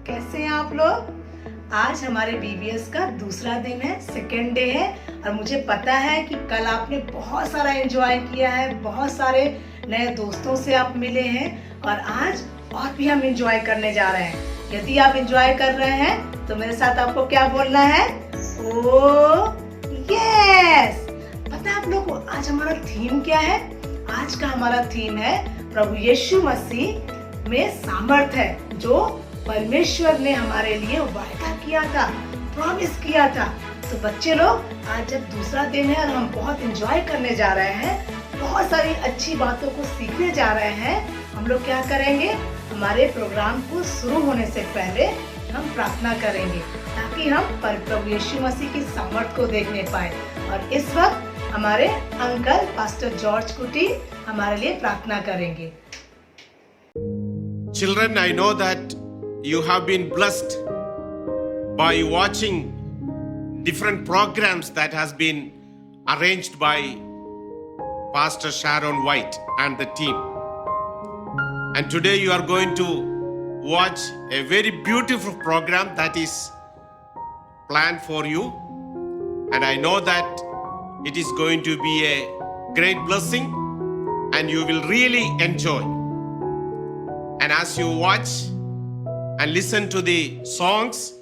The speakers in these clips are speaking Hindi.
कैसे हैं आप लोग। आज हमारे बीबीएस का दूसरा दिन है, सेकेंड डे है और मुझे पता है कि कल आपने बहुत सारा एंजॉय किया है, बहुत सारे नए दोस्तों से आप मिले हैं और आज और भी हम एंजॉय करने जा रहे हैं। यदि आप एंजॉय कर रहे हैं तो मेरे साथ आपको क्या बोलना है? ओ यस। पता है आप लोग को आज हमारा थीम क्या है? आज का हमारा थीम है प्रभु यीशु मसीह में सामर्थ्य है, जो परमेश्वर ने हमारे लिए वायदा किया था, प्रॉमिस किया था। तो बच्चे लोग, आज जब दूसरा दिन है और हम बहुत एंजॉय करने जा रहे हैं, बहुत सारी अच्छी बातों को सीखने जा रहे हैं, हम लोग क्या करेंगे? हमारे प्रोग्राम को शुरू होने से पहले हम प्रार्थना करेंगे ताकि हम प्रभु यीशु मसीह की सामर्थ को देखने पाए। और इस वक्त हमारे अंकल पास्टर जॉर्ज कुटी हमारे लिए प्रार्थना करेंगे। Children, I know that you have been blessed by watching different programs that has been arranged by Pastor Sharon White and the team. And today you are going to watch a very beautiful program that is planned for you. And I know that it is going to be a great blessing and you will really enjoy. And as you watch and listen to the songs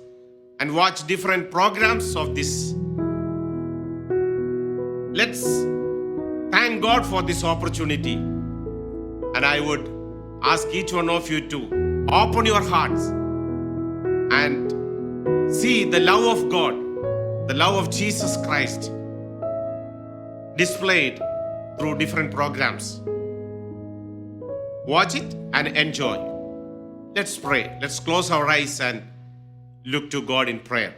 and watch different programs of this, let's thank God for this opportunity. And I would ask each one of you to open your hearts and see the love of God, the love of Jesus Christ displayed through different programs. Watch it and enjoy. Let's pray. Let's close our eyes and look to God in prayer.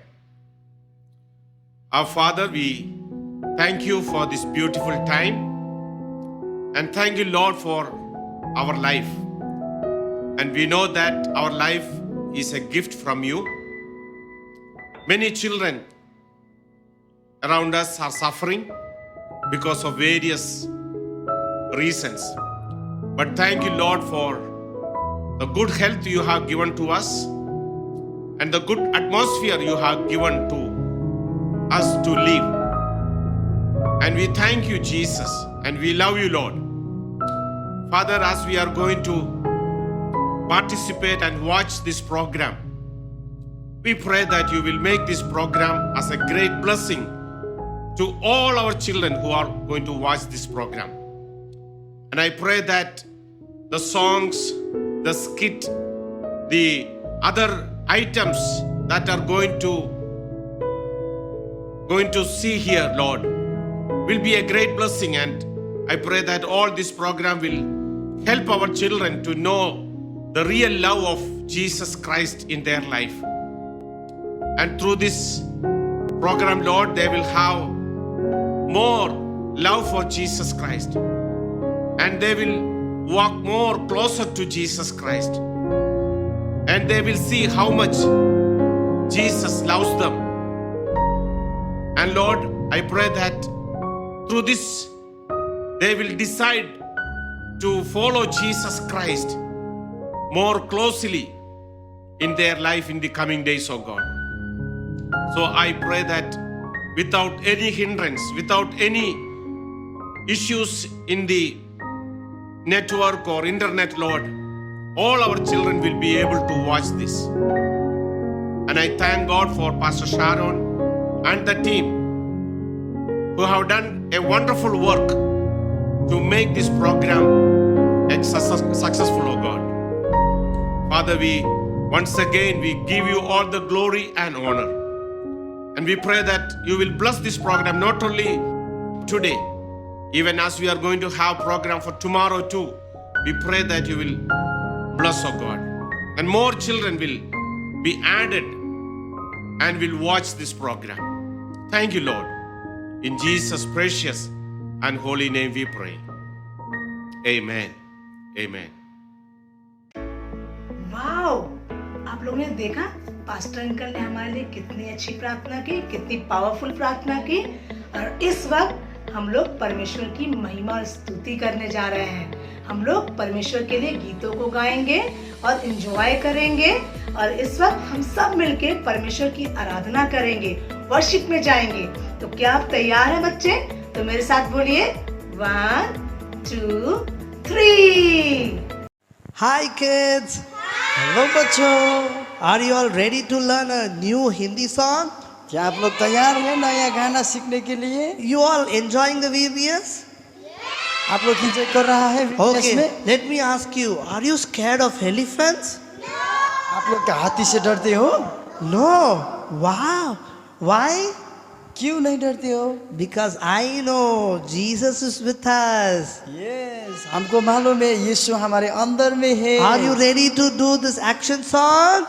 Our Father, we thank you for this beautiful time and thank you, Lord, for our life. And we know that our life is a gift from you. Many children around us are suffering because of various reasons. But thank you, Lord, for the good health you have given to us and the good atmosphere you have given to us to live. And we thank you, Jesus, and we love you, Lord. Father, as we are going to participate and watch this program, we pray that you will make this program as a great blessing to all our children who are going to watch this program. And I pray that the songs, the skit, the other items that are going to see here, Lord, will be a great blessing. And I pray that all this program will help our children to know the real love of Jesus Christ in their life. And through this program, Lord, they will have more love for Jesus Christ. And they will walk more closer to Jesus Christ. And they will see how much Jesus loves them. And Lord, I pray that through this, they will decide to follow Jesus Christ more closely in their life in the coming days, oh God. So I pray that without any hindrance, without any issues in the network or internet, Lord, all our children will be able to watch this. And I thank God for Pastor Sharon and the team who have done a wonderful work to make this program successful, oh God. Father, once again we give you all the glory and honor. And we pray that you will bless this program not only today, even as we are going to have program for tomorrow too. We pray that you will bless, oh God. And more children will be added and will watch this program. Thank you, Lord. In Jesus' precious and holy name we pray. Amen. Amen. Wow, आप लोगों ने देखा पास्टर अंकल ने हमारे लिए कितनी अच्छी प्रार्थना की, कितनी पावरफुल प्रार्थना की। और इस वक्त हम लोग परमेश्वर की महिमा और स्तुति करने जा रहे हैं। हम लोग परमेश्वर के लिए गीतों को गाएंगे और एंजॉय करेंगे। और इस वक्त हम सब मिलके परमेश्वर की आराधना करेंगे, वर्शिप में जाएंगे। तो क्या आप तैयार हैं बच्चे? तो मेरे साथ बोलिए 1 2 3। Hi kids! हेलो बच्चों, Are you all ready to learn a new Hindi song? क्या आप लोग तैयार हैं नया गाना सीखने के लिए? You all enjoying the VBS? आप लोग एंजॉय कर रहा है VBS Okay, में? let me ask you, are you scared of elephants? आप लोग क्या हाथी से डरते हो? No. Wow. Why? क्यों नहीं डरते हो? Because I know Jesus is with us. Yes, हमको मालूम है यीशु हमारे अंदर में है। Are you ready to do this action song?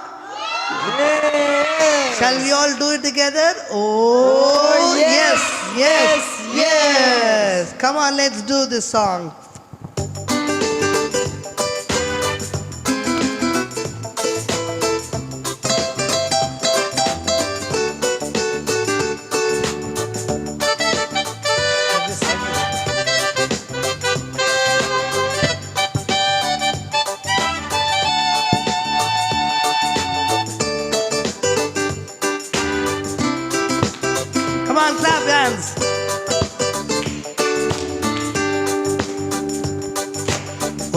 Yes. Shall we all do it together? Oh, yes, yes, yes, yes. Come on, let's do this song. Come on, clap hands.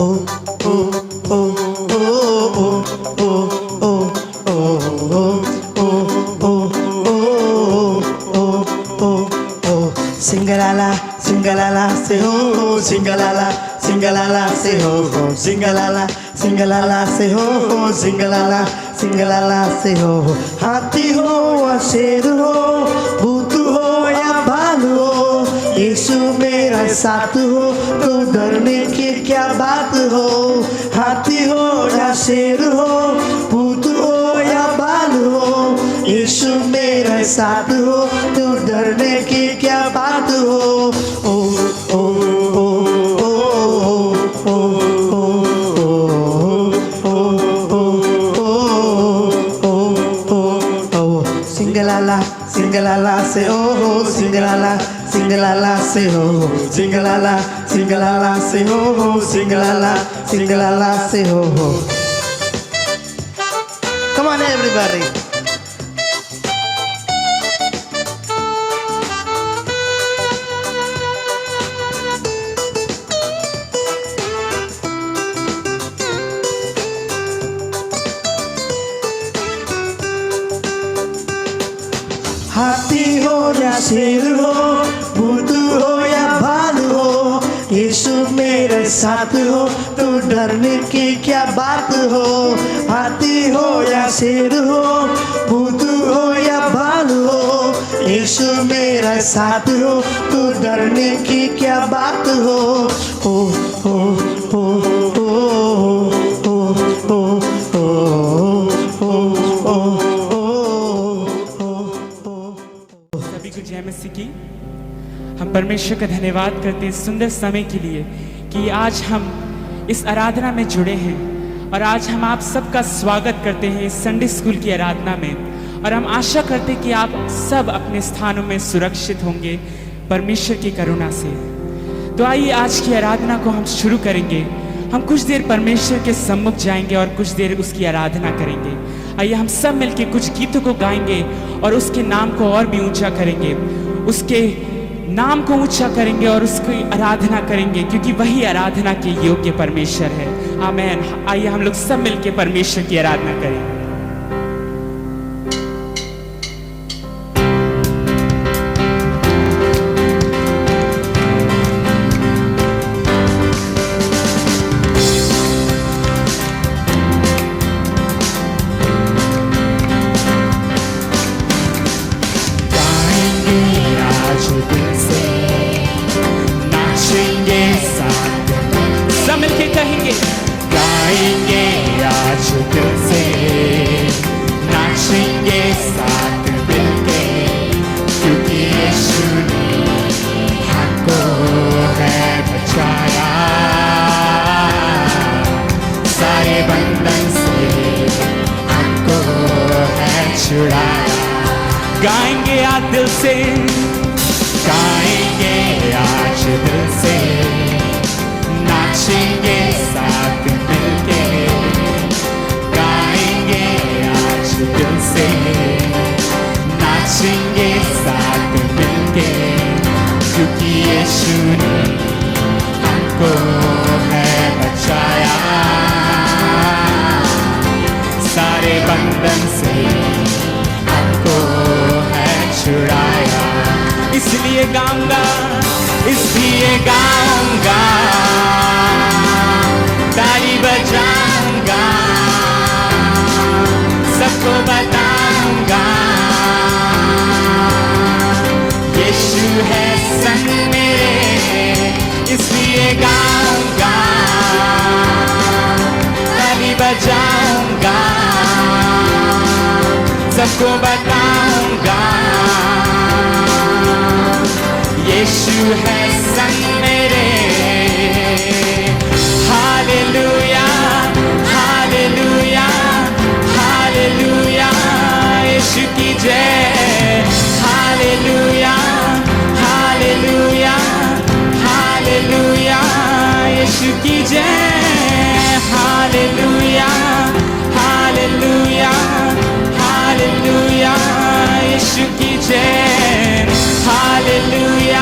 Oh, oh, oh, oh, oh, oh, oh, oh, oh. Singalala, singalala, say ho, singalala, singalala, say ho, singalala, singalala, say ho, singalala, singalala, say ho. हाथी हो या शेर हो, भूत हो या भालू हो, यीशु मेरा साथ हो तो डरने की क्या बात हो। हाथी हो या शेर हो, भूत हो या भालू हो, यीशु मेरा साथ हो तो डरने की क्या बात हो। ओ ओ ओ ओ ओ Singalala, singalala, say oh, singalala, singalala, say oh, singalala, singalala, say oh, singalala, singalala, say oh. Come on, everybody. हाथी हो या शेर हो, भूत हो या भालू हो, यीशु मेरे साथ हो तो डरने की क्या बात हो। हाथी हो या शेर हो, भूत हो या भालू हो, यीशु मेरा साथ हो तो डरने की क्या बात हो। ओ ओ ओ ओ ओ ओ ओ ओ सभी को जय मसीह की। हम परमेश्वर का धन्यवाद करते हैं इस सुंदर समय के लिए कि आज हम इस आराधना में जुड़े हैं और आज हम आप सबका स्वागत करते हैं इस संडे स्कूल की आराधना में। और हम आशा करते हैं कि आप सब अपने स्थानों में सुरक्षित होंगे परमेश्वर की करुणा से। तो आइए आज की आराधना को हम शुरू करेंगे। हम कुछ देर परमेश्वर के सम्मुख जाएंगे और कुछ देर उसकी आराधना करेंगे। आइए हम सब मिलके कुछ गीतों को गाएंगे और उसके नाम को और भी ऊंचा करेंगे, उसके नाम को ऊंचा करेंगे और उसकी आराधना करेंगे, क्योंकि वही आराधना के योग्य परमेश्वर है। आमीन। आइए हम लोग सब मिलके परमेश्वर की आराधना करें। गाएंगे आज दिल से, गाएंगे आज दिल से, नाचेंगे साथ मिलके, गाएंगे आज दिल से, नाचेंगे साथ मिलके, क्योंकि यीशु ने हमको है बचाया, सारे बंधन से हमको है छुड़ाया। इसलिए गाऊंगा, इसलिए गाऊंगा, ताली बजाऊंगा, सबको बताऊंगा, यीशु है संग मेरे। इसलिए गाऊंगा, ताली बजाऊंगा, सबको बताऊंगा, यीशु है संग मेरे। हालेलुया, हालेलुया, हालेलुया, यीशु की जय। हालेलुया, हालेलुया, हालेलुया, यीशु की जय। हालेलुया, हालेलुया, हालेलुया, यीशु की जय। हालेलुया,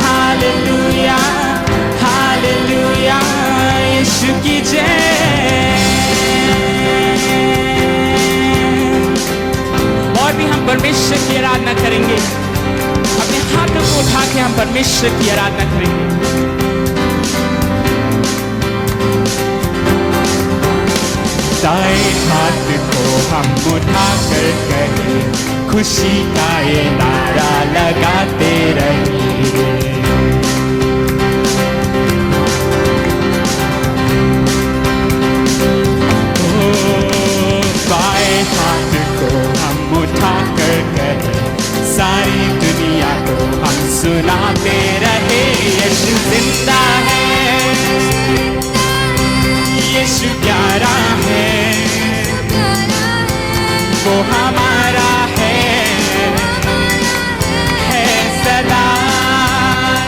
हालेलुया, हालेलुया, यीशु की जय। और भी हम परमेश्वर की आराधना करेंगे, अपने हाथों को उठा के हम परमेश्वर की आराधना करेंगे। दाएं हाथ को हम उठा कर कहें, खुशी का ये नारा लगाते रहिए। बाएं हाथ को हम उठा कर कहें, सारी दुनिया को हम सुनाते रहे, यीशु जिंदा है, यीशु प्यारा है, वो हमारा है सदा।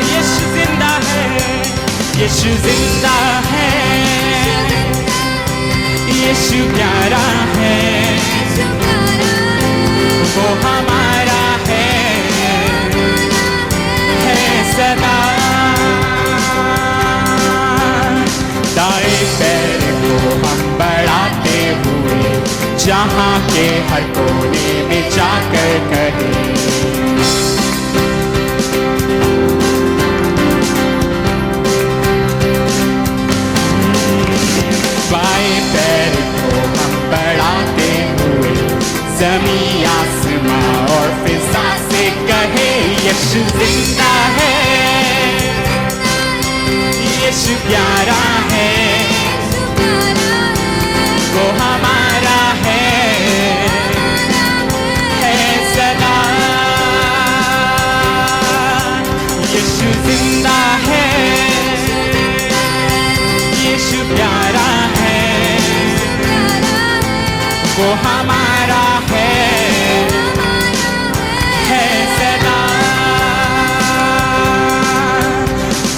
यीशु जिंदा है, यीशु जिंदा है, यीशु प्यारा है, वो हमारा है सदा। दाएं पैर को हम बढ़ाते हुए, जहाँ के हर कोने में जाकर कहें, बाएं पैर को हम बढ़ाते हुए, ज़मीं आसमां और फिजा से कहे, यीशु जिंदा है, यीशु प्यारा है, वो हमारा है सदा। यीशु जिंदा है, यीशु प्यारा है, वो हमारा है सदा।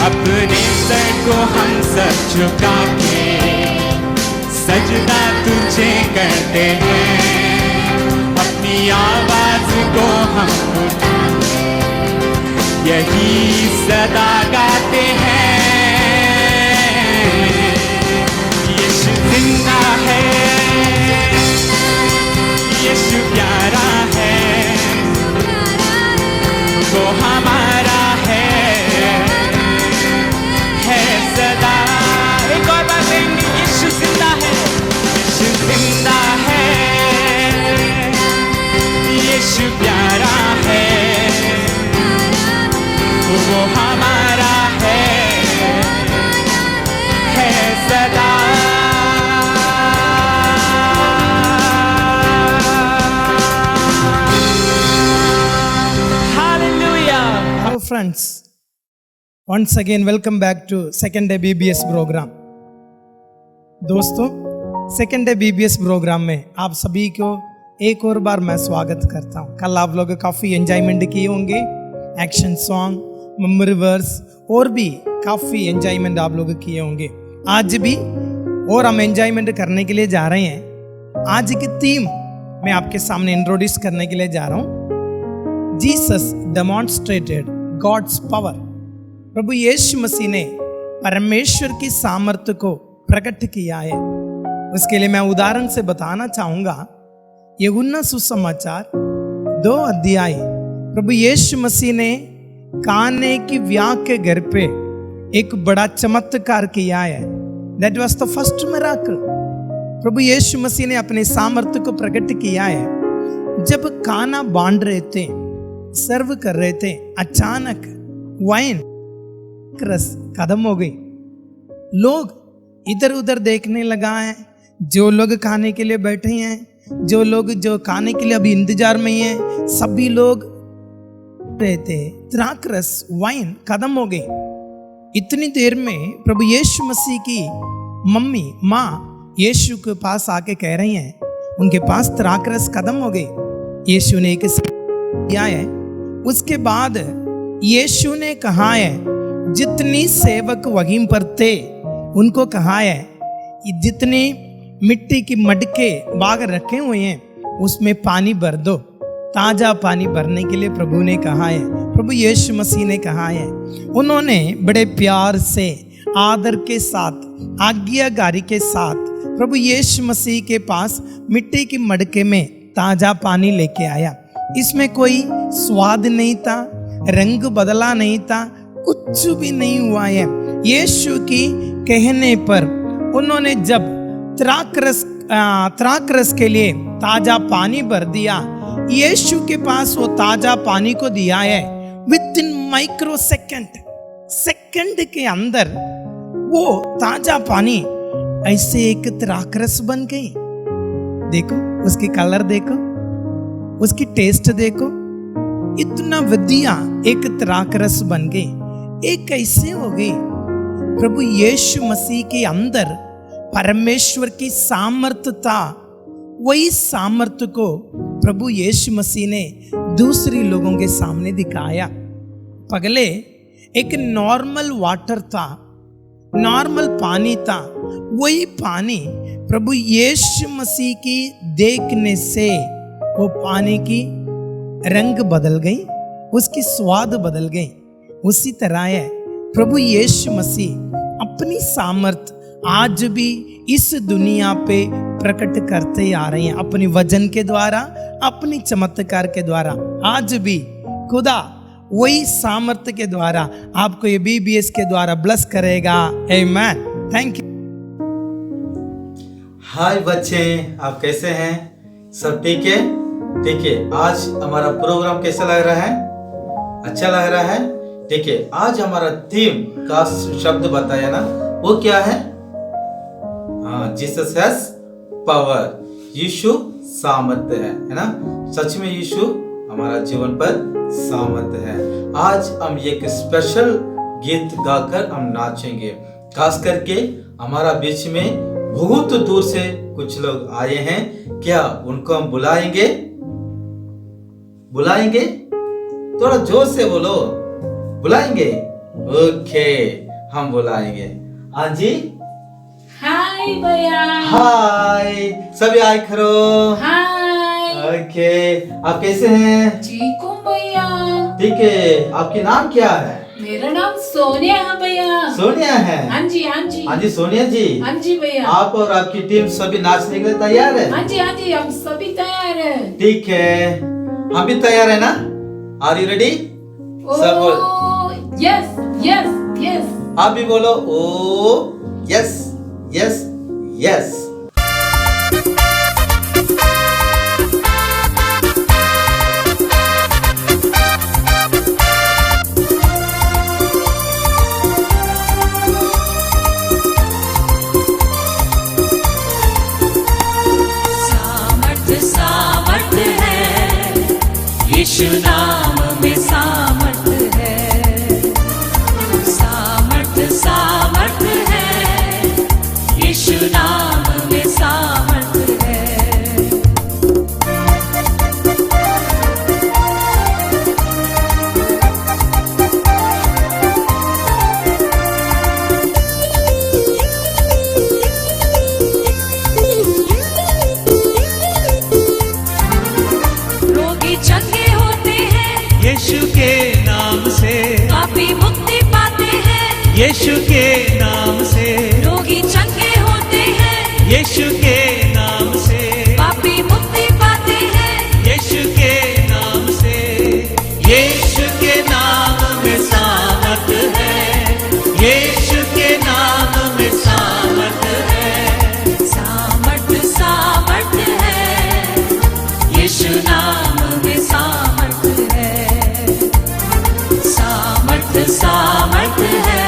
अपने सर को हम सब झुका के सजदा तुझे करते हैं, अपनी आवाज को हम उठा यही सदा गाते हैं। यीशु जिंदा है, यीशु प्यारा है, वो हमारा है सदा। एक और बात कहेंगे, यीशु जिंदा है, यीशु जिंदा है, यीशु प्यारा है, वो हमारा है सदा। Hello friends, once again welcome back to second day BBS program। दोस्तों, सेकेंड डे BBS प्रोग्राम में आप सभी को एक और बार मैं स्वागत करता हूँ। कल आप लोग काफ़ी एंजॉयमेंट किए होंगे, एक्शन सॉन्ग, मेमोरी वर्स और भी काफ़ी एंजॉयमेंट आप लोग किए होंगे। आज भी और हम एंजॉयमेंट करने के लिए जा रहे हैं। आज की थीम मैं आपके सामने इंट्रोड्यूस करने के लिए जा रहा हूँ, जीसस डेमॉन्स्ट्रेटेड गॉड्स पावर। प्रभु यीशु मसीह ने परमेश्वर की सामर्थ्य को प्रकट किया है। उसके लिए मैं उदाहरण से बताना चाहूंगा। यूहन्ना सुसमाचार 2 अध्याय, प्रभु यीशु मसीह ने काने की ब्याह के घर पे एक बड़ा चमत्कार किया है। That was the first miracle. प्रभु यीशु मसीह ने अपने सामर्थ्य को प्रकट किया है। जब खाना बांट रहे थे, सर्व कर रहे थे, अचानक वाइन रस खत्म हो गई। लोग इधर उधर देखने लगा है। जो लोग खाने के लिए बैठे हैं, जो लोग जो खाने के लिए अभी इंतजार में हैं, सभी लोग रहते, द्राक्षरस वाइन खत्म हो गई। इतनी देर में प्रभु यीशु मसीह की मम्मी माँ यीशु के पास आके कह रही हैं, उनके पास द्राक्षरस खत्म हो गई। यीशु ने एक किया है। उसके बाद यीशु ने कहा है, जितनी सेवक वहीं पर थे उनको कहा है कि जितनी मिट्टी की मटके बाग रखे हुए हैं उसमें पानी भर दो। ताजा पानी भरने के लिए प्रभु ने कहा है, प्रभु यीशु मसीह ने कहा है। उन्होंने बड़े प्यार से, आदर के साथ, आज्ञाकारी के साथ प्रभु यीशु मसीह के पास मिट्टी की मटके में ताजा पानी लेके आया। इसमें कोई स्वाद नहीं था, रंग बदला नहीं था, कुछ भी नहीं हुआ है। यीशु की कहने पर उन्होंने जब द्राक्षरस के लिए ताजा पानी भर दिया, यीशु के पास वो ताजा पानी को दिया है। विद इन माइक्रो सेकंड के अंदर वो ताजा पानी ऐसे एक द्राक्षरस बन गई। देखो उसकी कलर, देखो उसकी टेस्ट, देखो इतना वधिया एक द्राक्षरस बन गई। एक कैसे हो गई? प्रभु यीशु मसीह के अंदर परमेश्वर की सामर्थ्य था। वही सामर्थ्य को प्रभु यीशु मसीह ने दूसरे लोगों के सामने दिखाया। पहले एक नॉर्मल वाटर था, नॉर्मल पानी था। वही पानी प्रभु यीशु मसीह की देखने से वो पानी की रंग बदल गई, उसकी स्वाद बदल गई। उसी तरह है प्रभु यीशु मसीह अपनी सामर्थ आज भी इस दुनिया पे प्रकट करते आ रहे हैं, अपनी वचन के द्वारा, अपनी चमत्कार के द्वारा। आज भी खुदा वही सामर्थ्य के द्वारा आपको ये BBS के द्वारा ब्लेस करेगा। आमीन। Thank you. हाय बच्चे, आप कैसे हैं? सब ठीक है? ठीक है। आज हमारा प्रोग्राम कैसा लग रहा है? अच्छा लग रहा है? ठीक है। आज हमारा थीम का शब्द बताया ना, वो क्या है? हाँ, जीसस हैज पावर। यीशु सामर्थ्य है ना? सच में यीशु हमारा जीवन पर सामर्थ्य है। आज हम एक स्पेशल गीत गाकर हम नाचेंगे। खास करके हमारा बीच में बहुत दूर से कुछ लोग आए हैं। क्या उनको हम बुलाएंगे? बुलाएंगे? थोड़ा जोर से बोलो, बुलाएंगे? ओके, हम बुलाएंगे। हाँ जी, हाय भैया। हाय, सभी आए खरो। हाय। ओके, आप कैसे हैं? ठीक हूँ भैया। ठीक है, आपकी नाम क्या है? मेरा नाम सोनिया है भैया। सोनिया है। हाँ जी, हाँ जी। हाँ जी सोनिया जी। हाँ जी भैया। आप और आपकी टीम सभी नाचने के लिए तैयार है? हाँ जी, हाँ जी, हम सभी तैयार हैं। ठीक है, हम भी तैयार है ना? Are you ready? सब बोल। Yes yes yes. आप भी बोलो ओ यस यस यस। सामर्थ सामर्थ है, यीशु नाम में सामर्थ है। सामर्थ सामर्थ है, यीशु नाम में सामर्थ है। रोगी चंगे होते हैं यीशु के नाम से, पापी मुक्ति पाते हैं यीशु के नाम से, रोगी चंगे होते हैं यीशु के नाम से, पापी मुक्ति पाते हैं यीशु के नाम से। यीशु के नाम में सामर्थ है, यीशु के नाम में सामर्थ है। सामर्थ सामर्थ है, यीशु नाम में सामर्थ है। सामर्थ सामर्थ है,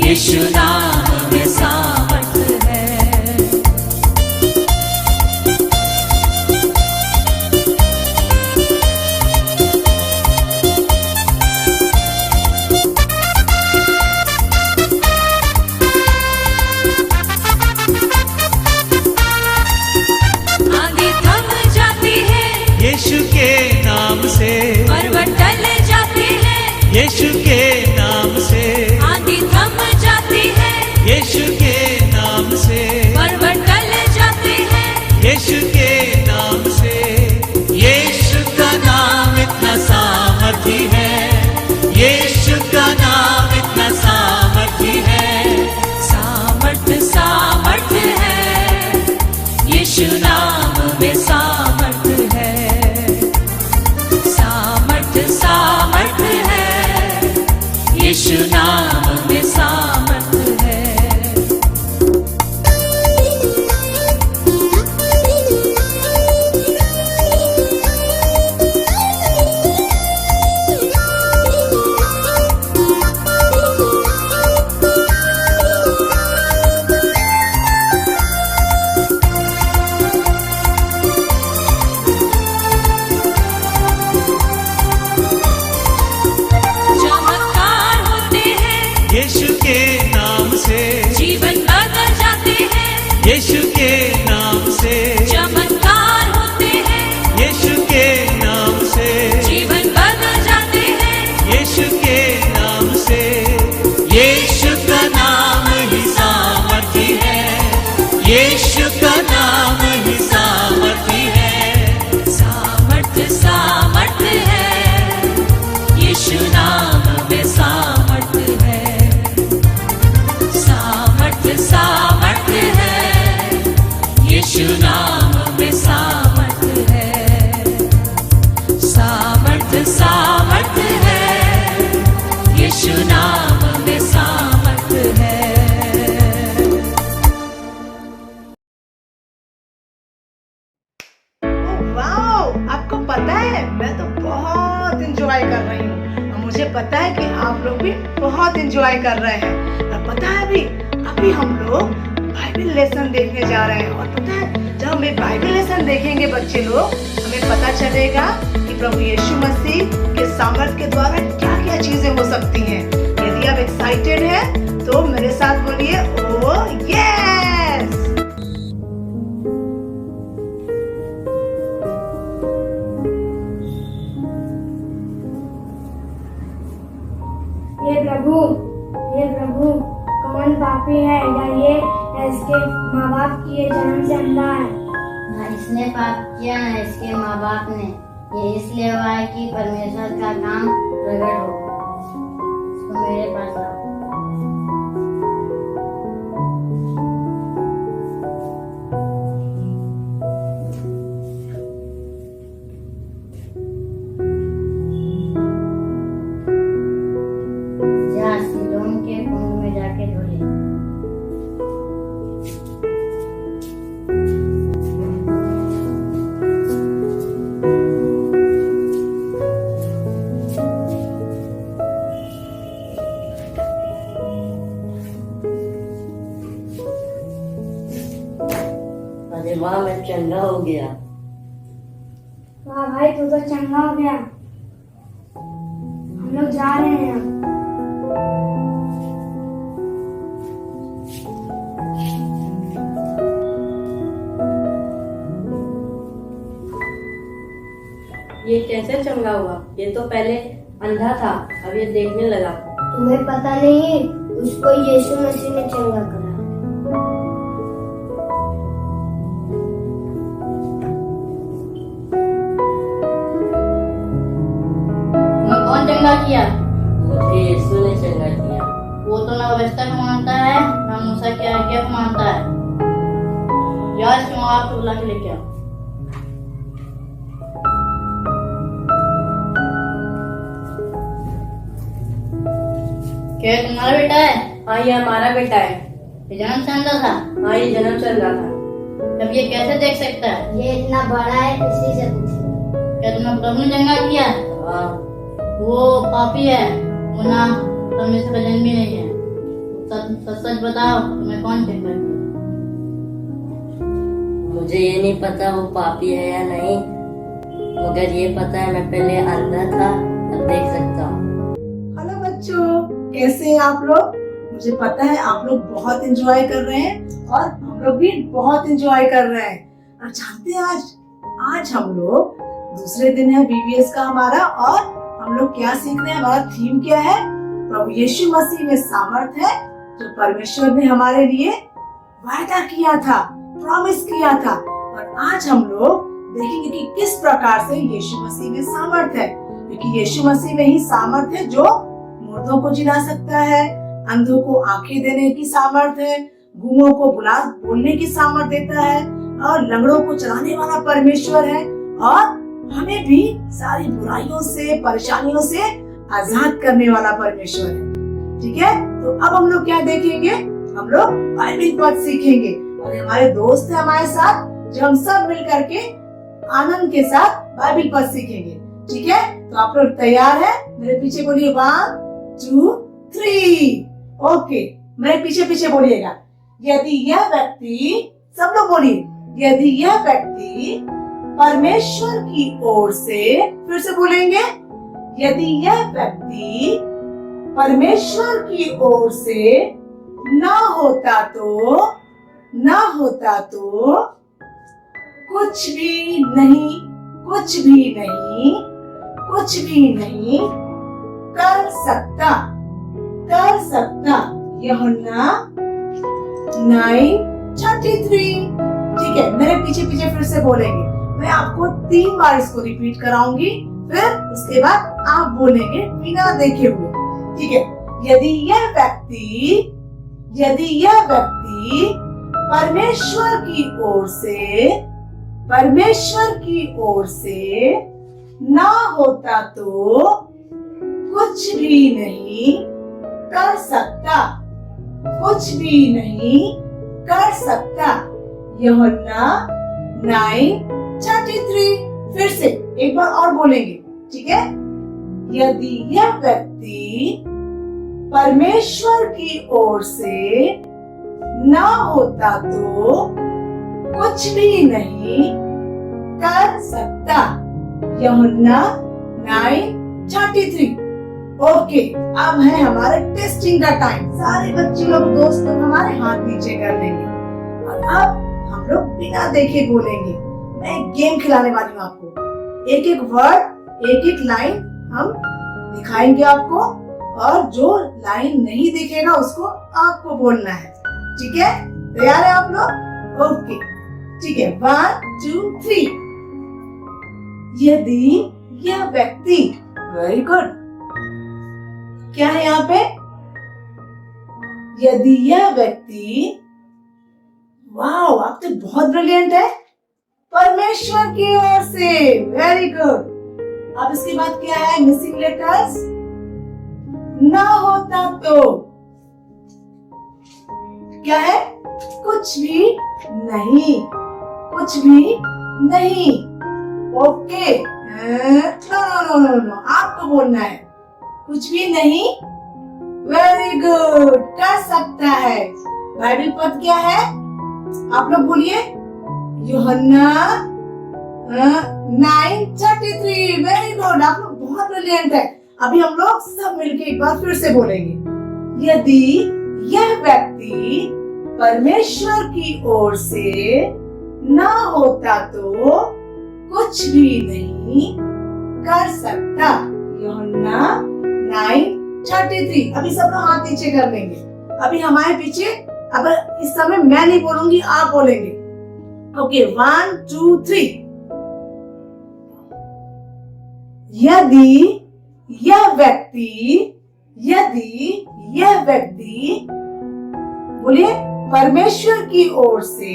यीशु नाम में सामर्थ है। आंधी थम जाती है यीशु के नाम से, पर्वत टल जाते हैं यीशु के नाम से, आंधी थम जाती है यीशु के नाम से, पर्वत टल जाते हैं यीशु के नाम से। यीशु का नाम इतना सामर्थी है, यीशु का नाम इतना सामर्थी है। सामर्थ सामर्थ है, यीशु नाम में सामर्थ है। सामर्थ सामर्थ है, यीशु नाम में सामर्थ है। चमत्कार होते हैं यीशु के नाम से, जीवन बदल जाते हैं यीशु के नाम से, चमत्कार होते हैं यीशु के नाम से, जीवन बदल जाते हैं यीशु के नाम से। यीशु का नाम ही सामर्थी है, यीशु का नाम ही सामर्थी है। सामर्थ सामर्थ है, यीशु नाम में सामर्थ है। सामर्थ सामर्थ है, यीशु नाम में सामर्थ है। सामर्थ सामर्थ है, यीशु नाम में सामर्थ है। वाओ, आपको पता है मैं तो बहुत इंजॉय कर रही हूँ और मुझे पता है कि आप लोग भी बहुत इंजॉय कर रहे हैं। और पता है अभी हम लोग बाइबल लेसन देखने जा रहे हैं। और पता है जब हम ये बाइबल लेसन देखेंगे बच्चे लोग, हमें पता चलेगा कि प्रभु यीशु मसीह के सामर्थ के द्वारा क्या क्या चीजें हो सकती हैं। यदि आप एक्साइटेड हैं तो मेरे साथ बोलिए ओ यस। हे प्रभु पाप किए, जन्म से अंधा है। ना इसने पाप किया ना इसके माँ बाप ने, ये इसलिए हुआ है कि परमेश्वर का काम प्रकट हो। तो मेरे पास आओ। जा सिलोन के कुंड में जाके धो ले। अरे वाह, मैं चंगा हो गया। वाह भाई, तू तो चंगा हो गया। हम लोग जा रहे हैं अब। ये कैसे चंगा हुआ? ये तो पहले अंधा था, अब ये देखने लगा। तुम्हें पता नहीं, उसको यीशु मसीह ने चंगा करा। तुम्हें कौन चंगा किया? मुझे यीशु ने चंगा किया। वो तो ना व्यवस्था को मानता है ना मूसा की आज्ञा को मानता है। यार इसके माँ बाप को बुला के लेके आओ। क्या ये तुम्हारा बेटा है? हाँ, ये हमारा बेटा है। ये जन्म से अंधा था? हाँ, ये जन्म से अंधा था। तब ये कैसे देख सकता है? ये इतना बड़ा है, इसी से पूछो। क्या तुमने प्रभु ने चंगा किया? हाँ, वो पापी है, वो ना परमेश्वर का जन्म भी नहीं है। सच सच बताओ, तुम्हें कौन चंगा किया? मुझे ये नहीं पता वो पापी है या नहीं, मगर ये पता है मैं पहले अंधा था, अब देख सकता हूँ। हेलो बच्चों, कैसे हैं आप लोग? मुझे पता है आप लोग बहुत एंजॉय कर रहे हैं और हम लोग भी बहुत एंजॉय कर रहे हैं। और जानते हैं आज हम लोग दूसरे दिन है बीबीएस का हमारा, और हम लोग क्या सीख रहे हैं? हमारा थीम क्या है? प्रभु यीशु मसीह में सामर्थ है, जो परमेश्वर ने हमारे लिए वायदा किया था, प्रॉमिस किया था। और आज हम लोग देखेंगे कि किस प्रकार से यीशु मसीह में सामर्थ है, क्योंकि यीशु मसीह में ही सामर्थ है जो मुर्दों को जिला सकता है, अंधों को आंखें देने की सामर्थ है, गूंगों को बोलने की सामर्थ देता है, और लंगड़ों को चलाने वाला परमेश्वर है, और हमें भी सारी बुराइयों से, परेशानियों से आजाद करने वाला परमेश्वर है। ठीक है, तो अब हम लोग क्या देखेंगे? हम लोग बाइबल पद सीखेंगे, और हमारे दोस्त है हमारे साथ, जो हम सब मिल करके आनंद के साथ बाइबल पद सीखेंगे। ठीक है, तो आप लोग तैयार है? मेरे पीछे बोलिए 1 2 3। ओके, मेरे पीछे पीछे बोलिएगा। यदि यह व्यक्ति, सब लोग बोलिए, यदि यह व्यक्ति परमेश्वर की ओर से, फिर से बोलेंगे, यदि यह व्यक्ति परमेश्वर की ओर से ना होता तो कुछ भी नहीं कर सकता। यूहन्ना 9:33। ठीक है, मेरे पीछे पीछे फिर से बोलेंगे। मैं आपको 3 बार इसको रिपीट कराऊंगी, फिर उसके बाद आप बोलेंगे बिना देखे हुए। ठीक है, यदि यह व्यक्ति परमेश्वर की ओर से ना होता तो कुछ भी नहीं कर सकता। यूहन्ना 9:33। फिर से एक बार और बोलेंगे। ठीक है, यदि यह व्यक्ति परमेश्वर की ओर से ना होता तो कुछ भी नहीं कर सकता। यूहन्ना 9:33। ओके, अब है हमारे टेस्टिंग का टाइम। सारे बच्चे लोग, दोस्त लोग हमारे हाथ नीचे कर लेंगे, और अब हम लोग बिना देखे बोलेंगे। मैं एक गेम खिलाने वाली हूँ आपको। एक एक वर्ड, एक एक लाइन हम दिखाएंगे आपको, और जो लाइन नहीं दिखेगा उसको आपको बोलना है। ठीक है, तैयार है आप लोग? ओके, ठीक है, 1 2 3। यदि यह व्यक्ति, वेरी गुड, क्या है यहाँ पे? यदि यह व्यक्ति, वाओ, आप तो बहुत ब्रिलियंट है, परमेश्वर की ओर से, वेरी गुड। अब इसके बाद क्या है? मिसिंग लेटर्स, ना होता तो क्या है? कुछ भी नहीं, कुछ भी नहीं। Okay, no no no no no, आपको बोलना है कुछ भी नहीं। वेरी गुड, कर सकता है। बाइबल पद क्या है? आप लोग बोलिए, यूहन्ना 9:33। वेरी गुड, आप लोग बहुत ब्रिलियंट है। अभी हम लोग सब मिलके एक बार फिर से बोलेंगे। यदि यह व्यक्ति परमेश्वर की ओर से ना होता तो कुछ भी नहीं कर सकता। यूहन्ना 9:33। अभी सब लोग हाथ नीचे कर लेंगे। अभी हमारे पीछे, अब इस समय मैं नहीं बोलूंगी, आप बोलेंगे। ओके, 1 2 3। यदि यह व्यक्ति बोलिए, परमेश्वर की ओर से,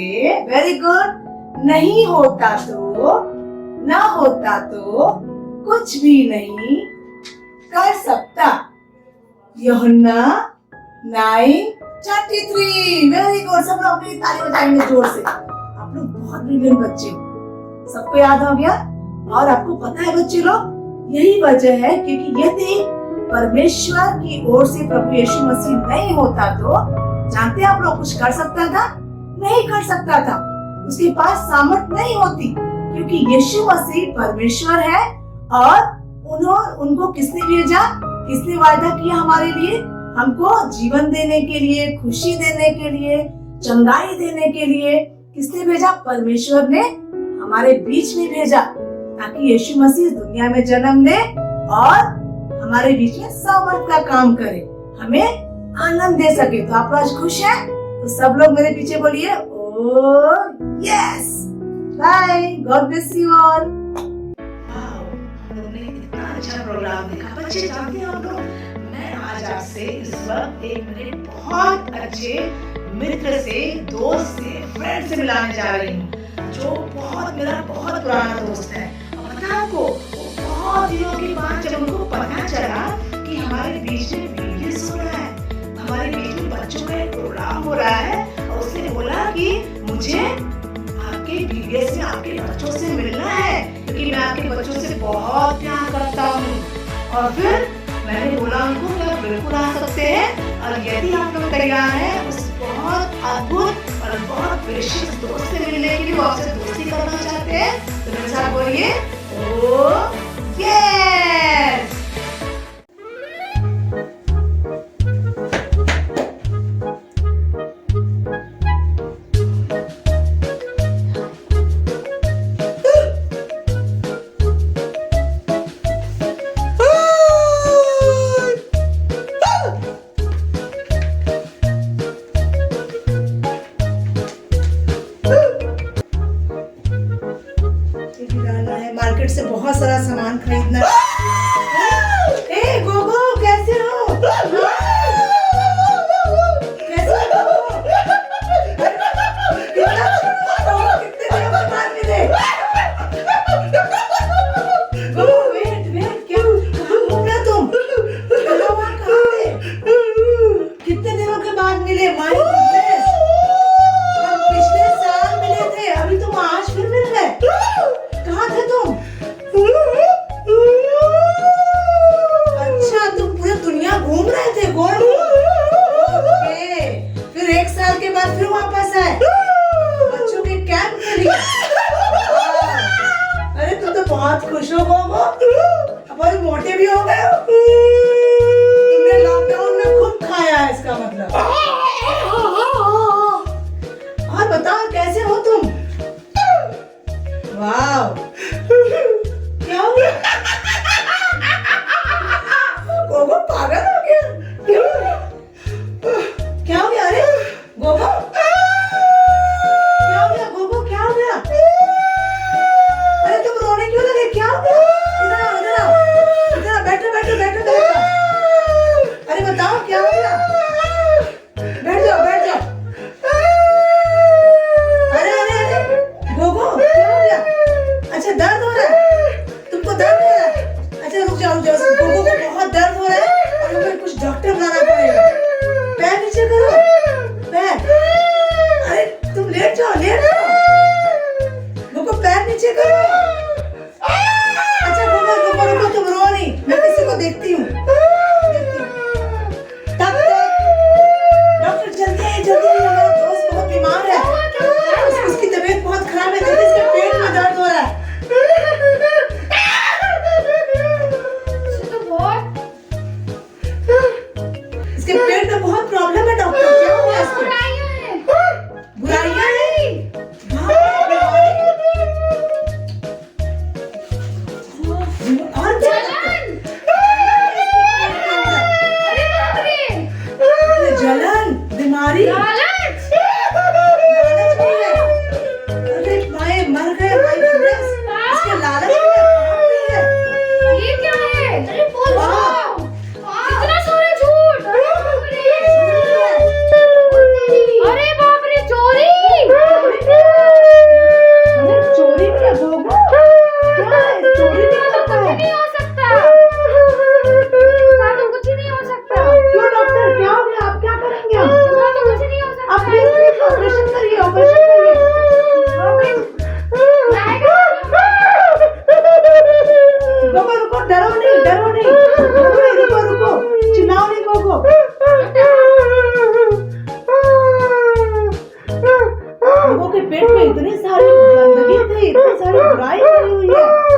वेरी गुड, नहीं होता तो, ना होता तो कुछ भी नहीं कर सकता। यूहन्ना 9:33। वेरी गुड, सब लोग अपनी ताली बजाएंगे जोर से। आप लोग बहुत ब्रिलियंट बच्चे हो, सबको याद हो गया। और आपको पता है बच्चे लोग, यही वजह है क्योंकि यदि परमेश्वर की ओर से प्रभु यीशु मसीह नहीं होता तो, जानते हैं आप लोग, कुछ कर सकता था? नहीं कर सकता था। उसके पास सामर्थ नहीं होती, क्योंकि यीशु मसीह परमेश्वर है। और उनको किसने भेजा? किसने वायदा किया हमारे लिए? हमको जीवन देने के लिए, खुशी देने के लिए, चंगाई देने के लिए किसने भेजा? परमेश्वर ने हमारे बीच में भेजा, ताकि यीशु मसीह दुनिया में जन्म ले और हमारे बीच में सामर्थ का काम करे, हमें आनंद दे सके। तो आप आज खुश हैं? तो सब लोग मेरे पीछे बोलिए, oh yes. Bye, God bless you all. हम लोग ने इतना अच्छा प्रोग्राम देखा। बच्चे जानते हैं आप लोग, मैं आज आपसे इस वक्त एक मेरे बहुत अच्छे मित्र से, दोस्त से, फ्रेंड से मिलाने जा रही हूँ, जो मेरा बहुत पुराना दोस्त है। पता आपको, बहुत दिनों के बाद जब उनको पता चला कि हमारे बीच में बीबीएस हो रहा है, हमारे बीच में बच्चों का एक प्रोग्राम हो रहा है, और उसने बोला कि मुझे आपके बीबीएस में आपके बच्चों से मिलना है, क्योंकि मैं आपके बच्चों से बहुत प्यार करता हूँ। और फिर मैंने बोला उनको कि आप बिल्कुल आ सकते हैं, और यदि आप लोग तैयार हैं उस बहुत अद्भुत और बहुत प्रेशियस दोस्त से मिलने के लिए, वो आपसे दोस्ती करना चाहते हैं, तो मेरे साथ बोलिए, ओह यस। मार्केट से बहुत सारा सामान खरीदना। ए गोगो, कैसे हो? कैसे हो? कितने दिनों के बाद मिले? गोगो, वेट, क्या घूम रहे तुम? कहाँ थे? कितने दिनों के बाद मिले? माय गुडनेस, हम पिछले साल मिले थे, अभी तुम आज फिर मिल गए। कहाँ थे तुम? अच्छा, तुम पूरी दुनिया घूम रहे थे, गोल। ओके, फिर एक साल के बाद फिर वापस आए बच्चों के कैंप के लिए। अरे तुम तो बहुत खुश हो गोगो, अब बहुत मोटे भी हो गए हो। तुमने लॉकडाउन में खूब खाया है, इसका मतलब। और बताओ, कैसे हो तुम? वाव, क्या हो गया? गोगो पागल हो गया? क्या हो गया? अरे गोगो, क्या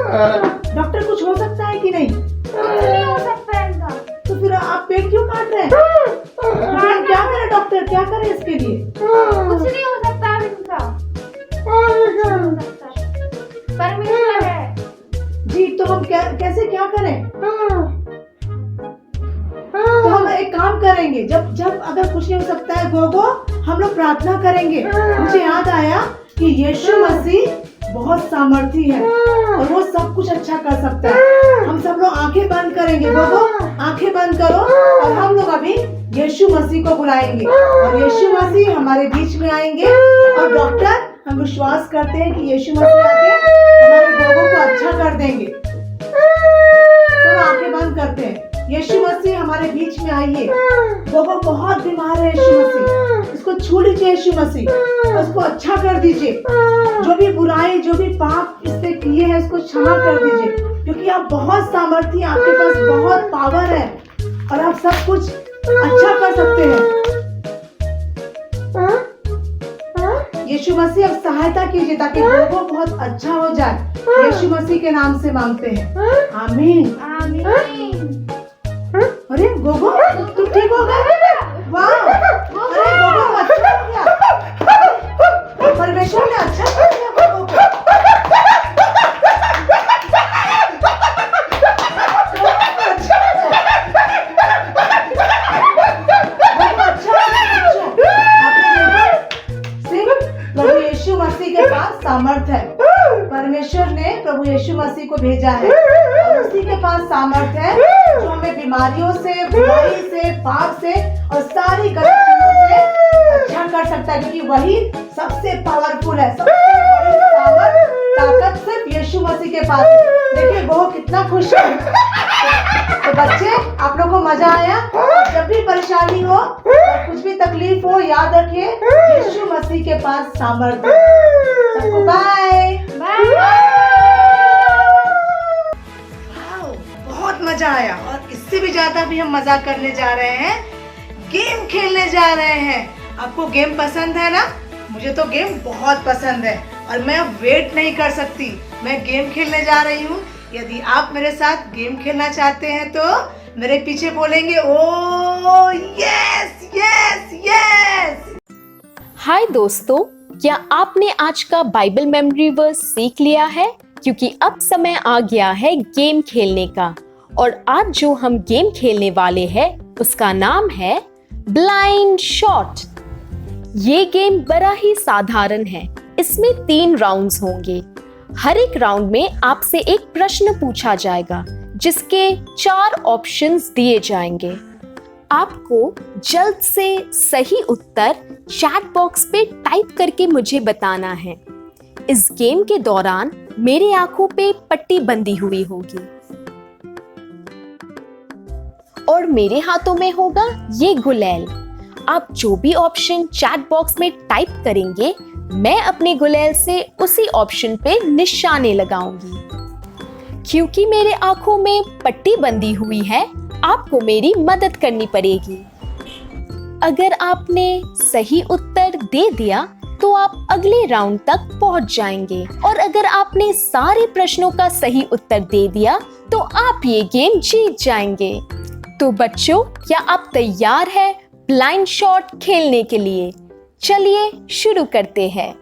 डॉक्टर कुछ हो सकता है कि नहीं? नहीं हो सकता है इनका। तो फिर आप पेट क्यों काट रहे हैं? फिर क्या करे डॉक्टर, क्या करे इसके लिए? कुछ नहीं हो सकता है इनका। परमेश्वर है। जी, तो हम कैसे क्या करें? तो हम एक काम करेंगे, जब अगर कुछ नहीं हो सकता है गोगो, हम लोग प्रार्थना करेंगे। मुझे याद आया कि यीशु मसीह बहुत सामर्थी है और वो सब कुछ अच्छा कर सकता है। हम सब लोग आंखें बंद करेंगे। गोगो, आंखें बंद करो और हम लोग अभी यीशु मसीह को बुलाएंगे और यीशु मसीह हमारे बीच में आएंगे। और डॉक्टर, हम विश्वास करते हैं कि यीशु मसीह आके हमारे गोगो को अच्छा कर देंगे। तो आंखें बंद करते हैं। यीशु मसीह हमारे बीच में आइए। गोगो बहुत बीमार है, यीशु मसीह इसको छू लीजिए। यीशु मसीह उसको अच्छा कर दीजिए। जो भी बुराई, जो भी पाप इसने किए हैं उसको क्षमा कर दीजिए, क्योंकि आप बहुत सामर्थी, आपके पास बहुत पावर है और आप सब कुछ अच्छा कर सकते हैं। यीशु मसीह अब सहायता कीजिए ताकि गोगो बहुत अच्छा हो जाए। यीशु मसीह के नाम से मांगते हैं, आमीन। अरे गोगो, तुम ठीक हो गए? वाह! अरे गोगो तो अच्छा हो गया। परमेश्वर ने अच्छा कर दिया गोगो को। प्रभु यीशु मसीह के पास सामर्थ है। परमेश्वर ने प्रभु यीशु मसीह को भेजा है और उसी के पास सामर्थ है जो हमें बीमारियों से, बुराई से, पाप से और सारी गलत चीजों से अच्छा कर सकता है, क्योंकि वही सबसे पावरफुल है। सबसे बड़ी सामर्थ, ताकत सिर्फ यीशु मसीह के पास है। देखिए वो कितना खुश है। तो बच्चे, आप लोगों को मजा आया? जब भी परेशानी हो, कुछ भी तकलीफ हो, याद रखिए यीशु मसीह के पास सामर्थ है। सबको बाय बाय। बहुत मजा आया और इससे भी ज्यादा भी हम मजा करने जा रहे हैं, गेम खेलने जा रहे हैं। आपको गेम पसंद है ना? मुझे तो गेम बहुत पसंद है और मैं अब वेट नहीं कर सकती। मैं गेम खेलने जा रही हूँ। यदि आप मेरे साथ गेम खेलना चाहते हैं तो मेरे पीछे बोलेंगे ओ यस यस यस। हाय दोस्तों, क्या आपने आज का बाइबल मेमोरी वर्स सीख लिया है? क्योंकि अब समय आ गया है गेम खेलने का। और आज जो हम गेम खेलने वाले हैं उसका नाम है ब्लाइंड शॉट। ये गेम बड़ा ही साधारण है। इसमें 3 राउंड्स होंगे। हर एक राउंड में आपसे एक प्रश्न पूछा जाएगा जिसके 4 ऑप्शंस दिए जाएंगे। आपको जल्द से सही उत्तर चैट बॉक्स पे टाइप करके मुझे बताना है। इस गेम के दौरान मेरी आंखों पे पट्टी बंधी हुई होगी और मेरे हाथों में होगा ये गुलेल। आप जो भी ऑप्शन चैट बॉक्स में टाइप करेंगे, मैं अपने गुलेल से उसी ऑप्शन पे निशाने लगाऊंगी। क्योंकि मेरे आंखों में पट्टी बंधी हुई है, आपको मेरी मदद करनी पड़ेगी। अगर आपने सही उत्तर दे दिया तो आप अगले राउंड तक पहुंच जाएंगे और अगर आपने सारे प्रश्नों का सही उत्तर दे दिया तो आप ये गेम जीत जाएंगे। तो बच्चों, क्या आप तैयार हैं ब्लाइंड शॉट खेलने के लिए? चलिए शुरू करते हैं।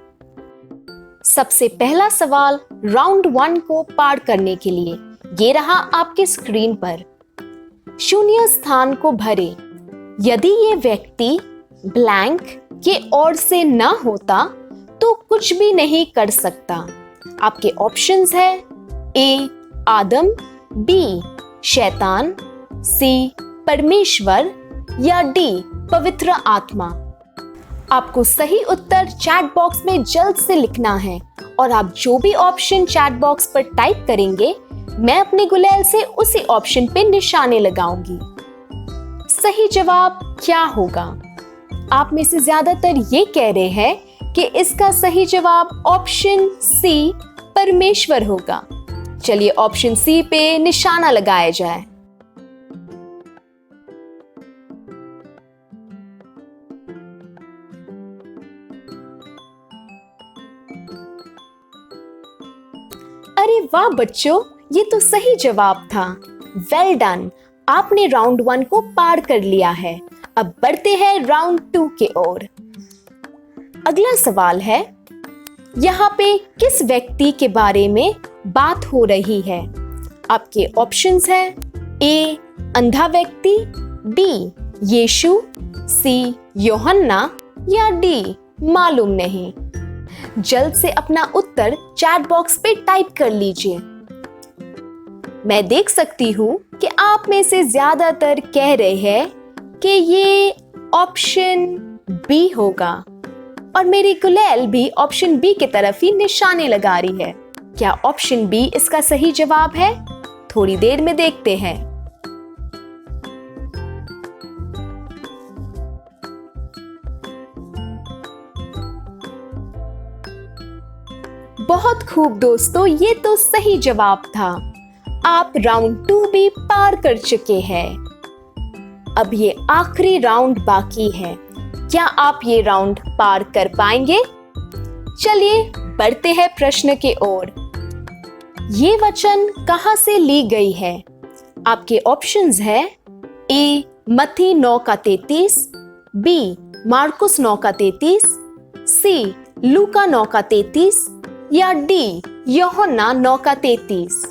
सबसे पहला सवाल राउंड 1 को पार करने के लिए ये रहा आपके स्क्रीन पर। शून्य स्थान को भरे। यदि ये व्यक्ति ब्लैंक के और से ना होता तो कुछ भी नहीं कर सकता। आपके ऑप्शंस है ए आदम, बी शैतान, सी परमेश्वर या डी पवित्र आत्मा। आपको सही उत्तर चैट बॉक्स में जल्द से लिखना है और आप जो भी ऑप्शन चैट बॉक्स पर टाइप करेंगे, मैं अपने गुलेल से उसी ऑप्शन पे निशाने लगाऊंगी। सही जवाब क्या होगा? आप में से ज्यादातर ये कह रहे हैं कि इसका सही जवाब ऑप्शन सी परमेश्वर होगा। चलिए ऑप्शन सी पे निशाना लगाया जाए। अरे वाह बच्चों, ये तो सही जवाब था। वेल डन, आपने राउंड 1 को पार कर लिया है। अब बढ़ते हैं राउंड 2 की ओर। अगला सवाल है, यहाँ पे किस व्यक्ति के बारे में बात हो रही है? आपके ऑप्शंस हैं ए अंधा व्यक्ति, बी यीशु, सी यूहन्ना या डी मालूम नहीं। जल्द से अपना उत्तर चैट बॉक्स पे टाइप कर लीजिए। मैं देख सकती हूँ कि आप में से ज्यादातर कह रहे हैं कि ये ऑप्शन बी होगा और मेरी गुलेल भी ऑप्शन बी की तरफ ही निशाने लगा रही है। क्या ऑप्शन बी इसका सही जवाब है? थोड़ी देर में देखते हैं। बहुत खूब दोस्तों, ये तो सही जवाब था। आप राउंड 2 भी पार कर चुके हैं। अब ये आखिरी राउंड बाकी है। क्या आप ये राउंड पार कर पाएंगे? चलिए बढ़ते हैं प्रश्न की ओर। ये वचन कहां से ली गई है? आपके ऑप्शंस है ए मत्ती 9:33, बी मार्कुस 9:33, सी लूका 9:33 या डी यूहन्ना 9:33।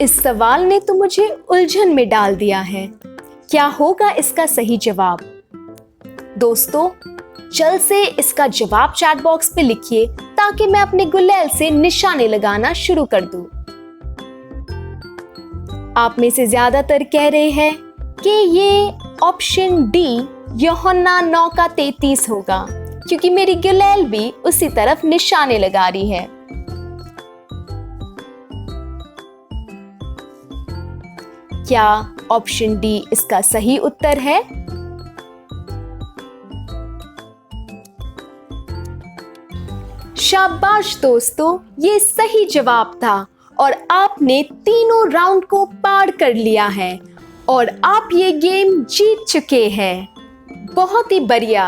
इस सवाल ने तो मुझे उलझन में डाल दिया है। क्या होगा इसका सही जवाब? दोस्तों, जल्द से इसका जवाब चैट बॉक्स पे लिखिए ताकि मैं अपने गुलेल से निशाने लगाना शुरू कर दूं। आप में से ज्यादातर कह रहे हैं कि ये ऑप्शन डी यूहन्ना 9:33 होगा, क्योंकि मेरी गुलेल भी उसी तरफ निशाने लगा रही है। क्या ऑप्शन डी इसका सही उत्तर है? शाबाश दोस्तों, ये सही जवाब था और आपने तीनों राउंड को पार कर लिया है और आप ये गेम जीत चुके हैं। बहुत ही बढ़िया।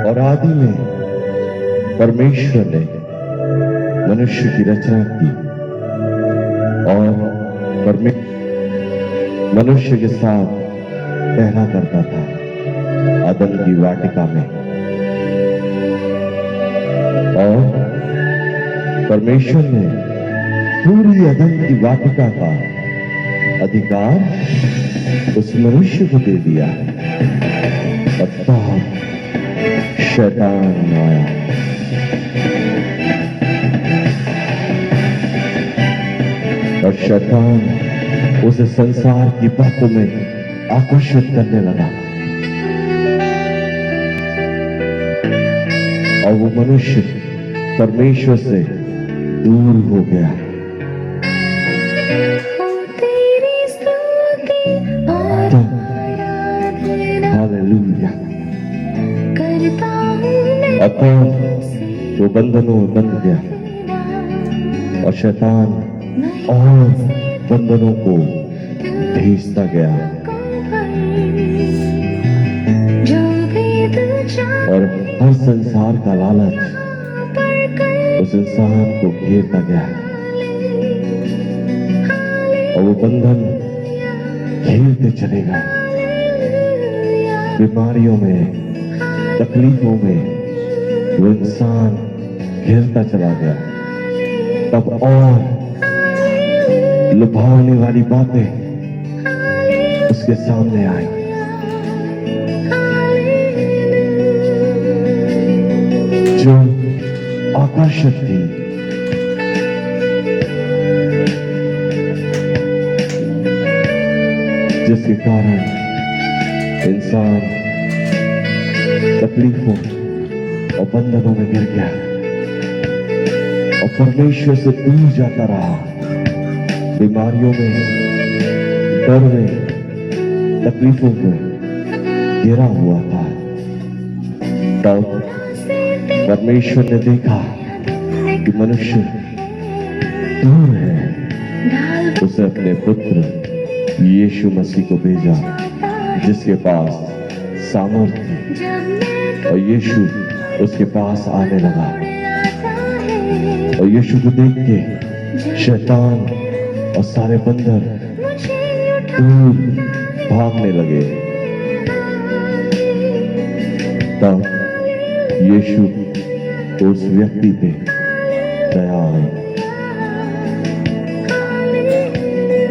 और आदि में परमेश्वर ने मनुष्य की रचना की और मनुष्य के साथ पहला करता था अदन की वाटिका में। और परमेश्वर ने पूरी अदन की वाटिका का अधिकार उस मनुष्य को दे दिया। तब शैतान आया और शैतान उसे संसार की बातों में आकर्षित करने लगा और वो मनुष्य परमेश्वर से दूर हो गया। हालेलुया। अतः वो बंधनों में बंध गया और शैतान और बंधनों को भेजता गया और हर संसार का लालच उस इंसान को घेरता गया और वो बंधन घेरते चले गए। बीमारियों में, तकलीफों में वो इंसान घेरता चला गया। तब और लुभावने वाली बातें उसके सामने आई। जो आकर्षक थी, जिसके कारण इंसान तकलीफों और बंधनों में गिर गया और परमेश्वर से दूर जाता रहा। बीमारियों में, डर में, तकलीफों में घिरा हुआ था। तब परमेश्वर ने देखा कि मनुष्य दूर है, उसे अपने पुत्र यीशु मसीह को भेजा, जिसके पास सामर्थ्य थी और यीशु उसके पास आने लगा और यीशु को देख के शैतान और सारे बंदर दूर भागने लगे। तब यीशु उस व्यक्ति पे दया आई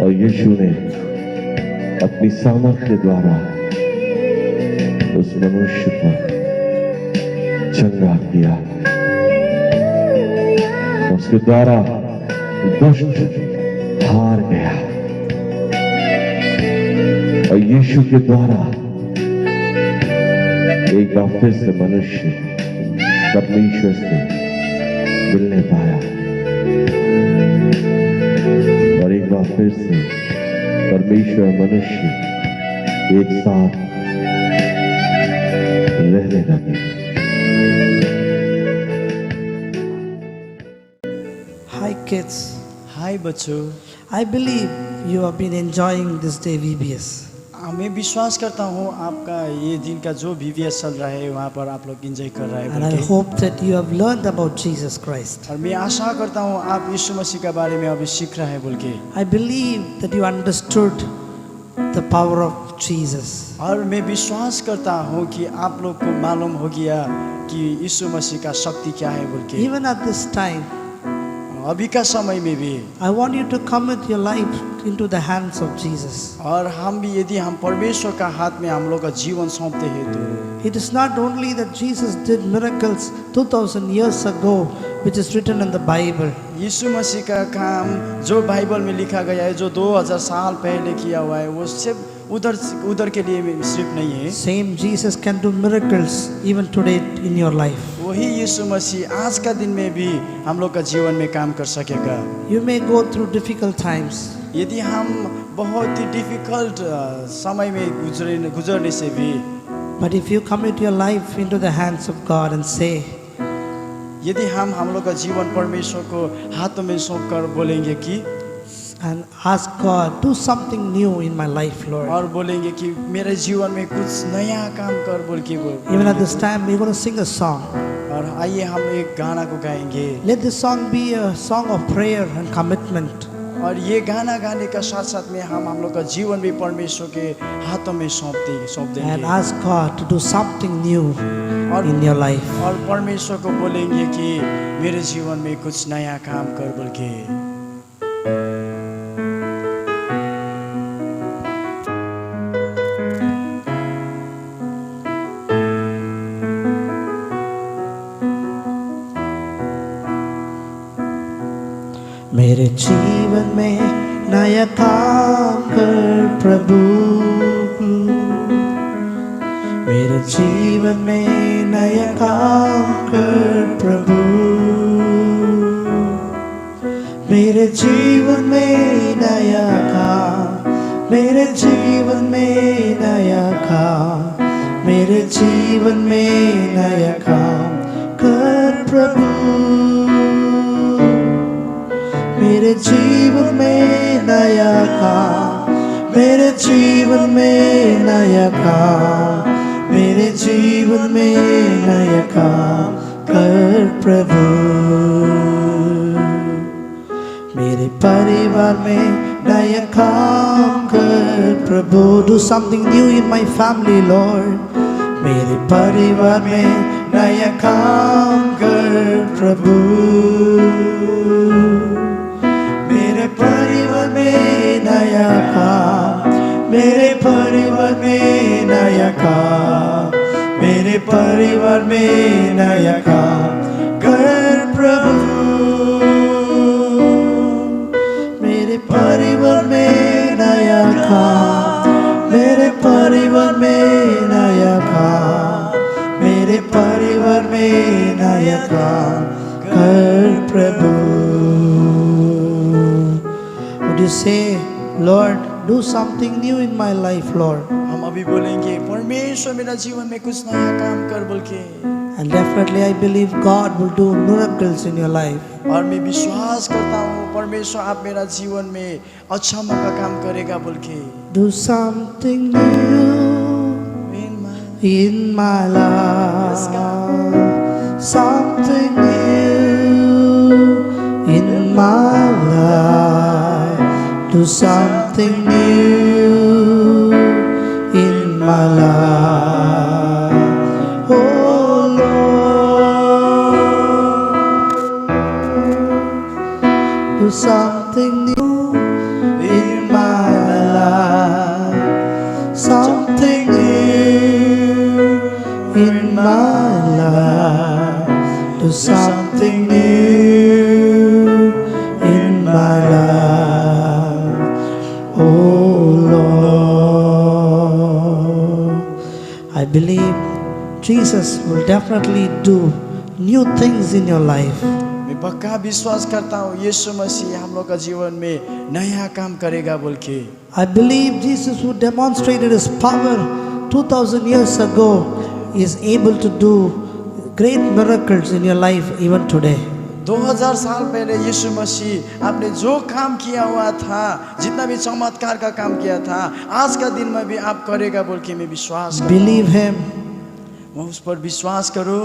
और यीशु ने अपनी सामर्थ्य द्वारा उस मनुष्य पर चंगा किया। उसके द्वारा दुष्ट हार गया और यीशु के द्वारा एक बार फिर से मनुष्य परमेश्वर से मिलने पाया और एक बार फिर से परमेश्वर मनुष्य एक साथ रहने लगे। Hi kids, हाय बच्चों, I believe you have been enjoying this day VBS. मैं विश्वास करता हूँ आपका ये दिन का जो VBS चल रहा है वहाँ पर आप लोग एंजॉय कर रहे हैं And I hope that you have learned about Jesus Christ. और मैं आशा करता हूँ आप यीशु मसीह के बारे में अभी सीख रहे हैं बोल के। I believe that you understood the power of Jesus. और मैं विश्वास करता हूँ कि आप लोग को मालूम हो गया कि यीशु मसीह का शक्ति क्या है बोल के। Even at this time, अभी का समय में भी I want you to commit your life into the hands of Jesus. और हम भी यदि हम परमेश्वर का हाथ में हम लोग का जीवन सौंपते हैं तो It is not only that Jesus did miracles 2000 years ago, which is written in the Bible. यीशु मसीह का काम जो बाइबल में लिखा गया है, जो 2000 साल पहले किया हुआ है, वो सिर्फ उधर के लिए सिर्फ नहीं है। Same Jesus can do miracles even today in your life. वही यीशु मसीह आज का दिन में भी हम लोग का जीवन में काम कर सकेगा। You may go through difficult times. यदि हम बहुत ही डिफिकल्ट समय में गुजरने से भी But if you commit your life into the hands of God and say, यदि हम लोग का जीवन परमेश्वर को हाथों में सौंप कर बोलेंगे कि and ask God, do something new in my life, Lord. और बोलेंगे कि मेरे जीवन में कुछ नया काम कर बोल के Even at this time, we're going to sing a song. और आइए हम एक गाना को गाएंगे। Let this song be a song of prayer and commitment. और ये गाना गाने का साथ साथ में हम लोग का जीवन भी परमेश्वर के हाथों में सौंप देंगे। And ask God to do something new in your life. और परमेश्वर को बोलेंगे कि मेरे जीवन में कुछ नया काम कर बोल के। मेरे जीवन में नया काम कर प्रभु, मेरे जीवन में नया काम कर प्रभु, मेरे जीवन में नया काम, मेरे जीवन में नया काम, मेरे जीवन में नया काम कर प्रभु, मेरे जीवन में नया काम, मेरे जीवन में नया काम, मेरे जीवन में नया काम कर प्रभु, मेरे परिवार में नया काम कर प्रभु। Do something new in my family, Lord. मेरे परिवार में नया काम कर प्रभु, मेरे परिवार में नया काम, मेरे परिवार में नया काम, मेरे परिवार में नया काम कर प्रभु, मेरे परिवार में नया काम, मेरे परिवार में नया काम, मेरे परिवार में नया काम कर प्रभु। You say, Lord, do something new in my life, Lord. हम अभी बोलेंगे परमेश्वर मेरा जीवन में कुछ नया काम कर बोल के। And definitely I believe God will do miracles in your life. और मैं विश्वास करता हूँ परमेश्वर आप मेरा जीवन में अच्छा मौका काम करेगा बोल के। Do something new in my life. Something new my life. Do something new in my life. Oh Lord, do something new in my life. Something new in my life. Do something new in my life. Oh Lord, I believe Jesus will definitely do new things in your life. मैं पक्का विश्वास करता हूँ यीशु मसीह हम लोग का जीवन में नया काम करेगा बोल के। I believe Jesus, who demonstrated his power 2000 years ago, is able to do great miracles in your life even today. 2000 साल पहले यीशु मसीह आपने जो काम किया हुआ था, जितना भी चमत्कार का काम किया था, आज का दिन में भी आप करेगा बोल के मैं विश्वास करता हूँ। Believe him. मैं उस पर विश्वास करो,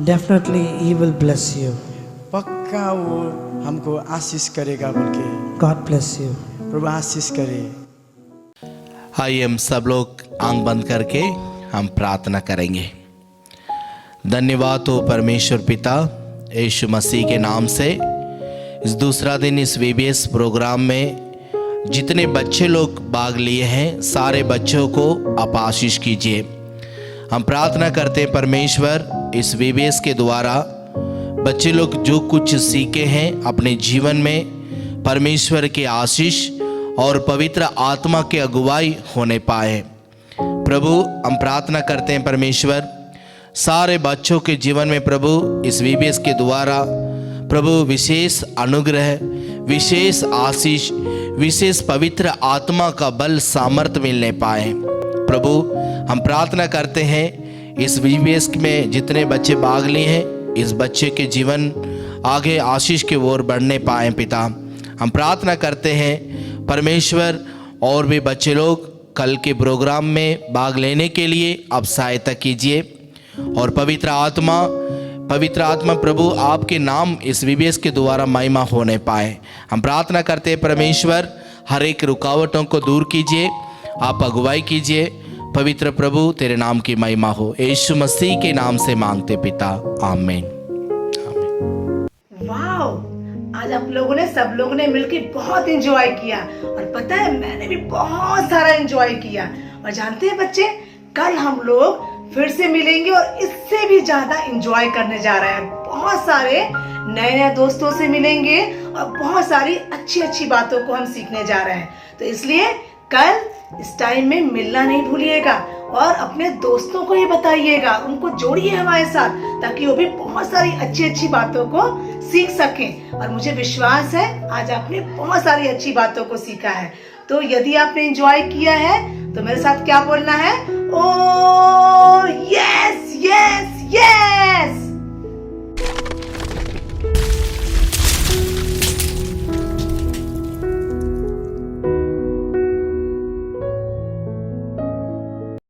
Definitely he will bless you. पक्का वो हमको आशीष करेगा बोल के। God bless you. प्रभु आशीष करे। आइए हम सब लोग आंख बंद करके हम प्रार्थना करेंगे। धन्यवाद हो परमेश्वर पिता यीशु मसीह के नाम से इस दूसरा दिन इस VBS प्रोग्राम में जितने बच्चे लोग भाग लिए हैं सारे बच्चों को आप आशीष कीजिए। हम प्रार्थना करते हैं परमेश्वर इस VBS के द्वारा बच्चे लोग जो कुछ सीखे हैं अपने जीवन में परमेश्वर के आशीष और पवित्र आत्मा के अगुवाई होने पाए। प्रभु हम प्रार्थना करते हैं परमेश्वर सारे बच्चों के जीवन में प्रभु इस VBS के द्वारा प्रभु विशेष अनुग्रह, विशेष आशीष, विशेष पवित्र आत्मा का बल सामर्थ्य मिलने पाए। प्रभु हम प्रार्थना करते हैं इस VBS में जितने बच्चे भाग लिए हैं इस बच्चे के जीवन आगे आशीष की ओर बढ़ने पाए। पिता हम प्रार्थना करते हैं परमेश्वर और भी बच्चे लोग कल के प्रोग्राम में भाग लेने के लिए आप सहायता कीजिए और पवित्र आत्मा प्रभु आपके नाम इस VBS के द्वारा महिमा होने पाए। हम प्रार्थना करते हैं परमेश्वर हर एक रुकावटों को दूर कीजिए, आप अगुवाई कीजिए। पवित्र प्रभु तेरे नाम की महिमा हो, यीशु मसीह के नाम से मांगते पिता, आमीन। वाओ, आज आप लोगों ने सब लोगों ने मिलकर बहुत एंजॉय किया और पता है मैंने भी बहुत सारा एंजॉय किया। और जानते हैं बच्चे, कल हम लोग फिर से मिलेंगे और इससे भी ज्यादा एंजॉय करने जा रहे हैं। बहुत सारे नए नए दोस्तों से मिलेंगे और बहुत सारी अच्छी अच्छी बातों को हम सीखने जा रहे हैं। तो इसलिए कल इस टाइम में मिलना नहीं भूलिएगा और अपने दोस्तों को ही बताइएगा, उनको जोड़िए हमारे साथ ताकि वो भी बहुत सारी अच्छी अच्छी बातों को सीख सकें। और मुझे विश्वास है आज आपने बहुत सारी अच्छी बातों को सीखा है। तो यदि आपने एंजॉय किया है तो मेरे साथ क्या बोलना है? ओ यस यस यस।